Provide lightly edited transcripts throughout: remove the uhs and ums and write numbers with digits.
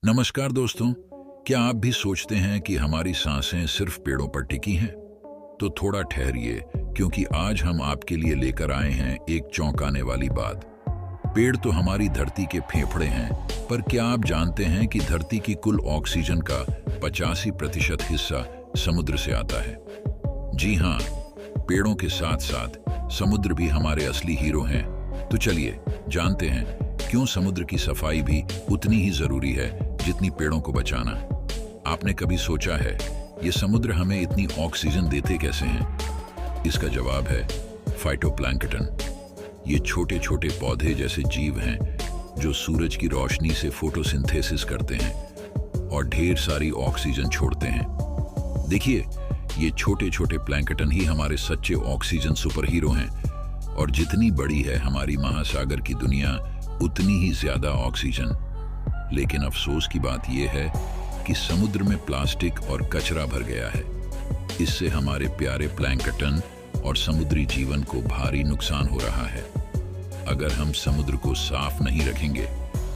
नमस्कार दोस्तों। क्या आप भी सोचते हैं कि हमारी सांसें सिर्फ पेड़ों पर टिकी हैं? तो थोड़ा ठहरिए, क्योंकि आज हम आपके लिए लेकर आए हैं एक चौंकाने वाली बात। पेड़ तो हमारी धरती के फेफड़े हैं, पर क्या आप जानते हैं कि धरती की कुल ऑक्सीजन का 85% हिस्सा समुद्र से आता है? जी हाँ, पेड़ों के साथ साथ समुद्र भी हमारे असली हीरो हैं। तो चलिए जानते हैं क्यों समुद्र की सफाई भी उतनी ही जरूरी है जितनी पेड़ों को बचाना। आपने कभी सोचा है ये समुद्र हमें इतनी ऑक्सीजन देते कैसे हैं? इसका जवाब है फाइटोप्लैंक्टन। ये छोटे छोटे पौधे जैसे जीव हैं जो सूरज की रोशनी से फोटोसिंथेसिस करते हैं और ढेर सारी ऑक्सीजन छोड़ते हैं। देखिए, ये छोटे छोटे प्लैंक्टन ही हमारे सच्चे ऑक्सीजन सुपर हीरो हैं। और जितनी बड़ी है हमारी महासागर की दुनिया, उतनी ही ज्यादा ऑक्सीजन। लेकिन अफसोस की बात यह है कि समुद्र में प्लास्टिक और कचरा भर गया है। इससे हमारे प्यारे प्लैंक्टन और समुद्री जीवन को भारी नुकसान हो रहा है। अगर हम समुद्र को साफ नहीं रखेंगे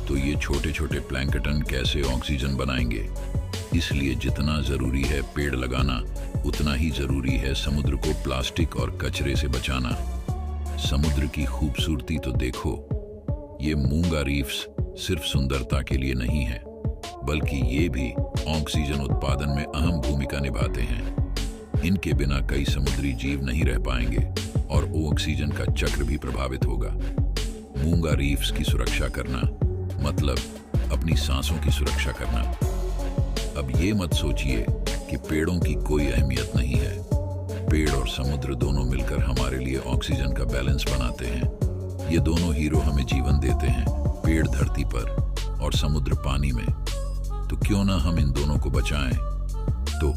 तो ये छोटे छोटे प्लैंक्टन कैसे ऑक्सीजन बनाएंगे? इसलिए जितना जरूरी है पेड़ लगाना, उतना ही जरूरी है समुद्र को प्लास्टिक और कचरे से बचाना। समुद्र की खूबसूरती तो देखो। ये मूंगा रीफ्स सिर्फ सुंदरता के लिए नहीं है, बल्कि ये भी ऑक्सीजन उत्पादन में अहम भूमिका निभाते हैं। इनके बिना कई समुद्री जीव नहीं रह पाएंगे और ऑक्सीजन का चक्र भी प्रभावित होगा। मूंगा रीफ्स की सुरक्षा करना मतलब अपनी सांसों की सुरक्षा करना। अब ये मत सोचिए कि पेड़ों की कोई अहमियत नहीं है। पेड़ और समुद्र दोनों मिलकर हमारे लिए ऑक्सीजन का बैलेंस बनाते हैं। ये दोनों हीरो हमें जीवन देते हैं, पेड़ धरती पर और समुद्र पानी में। तो क्यों ना हम इन दोनों को बचाएं? तो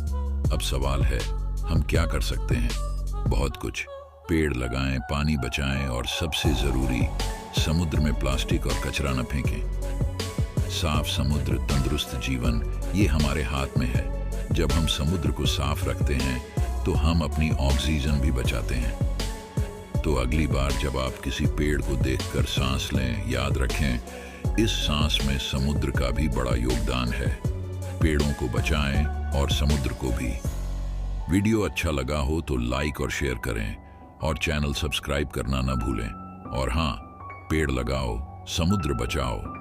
अब सवाल है, हम क्या कर सकते हैं? बहुत कुछ। पेड़ लगाएं, पानी बचाएं और सबसे जरूरी, समुद्र में प्लास्टिक और कचरा न फेंकें। साफ समुद्र, तंदुरुस्त जीवन, ये हमारे हाथ में है। जब हम समुद्र को साफ रखते हैं तो हम अपनी ऑक्सीजन भी बचाते हैं। तो अगली बार जब आप किसी पेड़ को देखकर सांस लें, याद रखें इस सांस में समुद्र का भी बड़ा योगदान है। पेड़ों को बचाएं और समुद्र को भी। वीडियो अच्छा लगा हो तो लाइक और शेयर करें और चैनल सब्सक्राइब करना ना भूलें। और हाँ, पेड़ लगाओ, समुद्र बचाओ।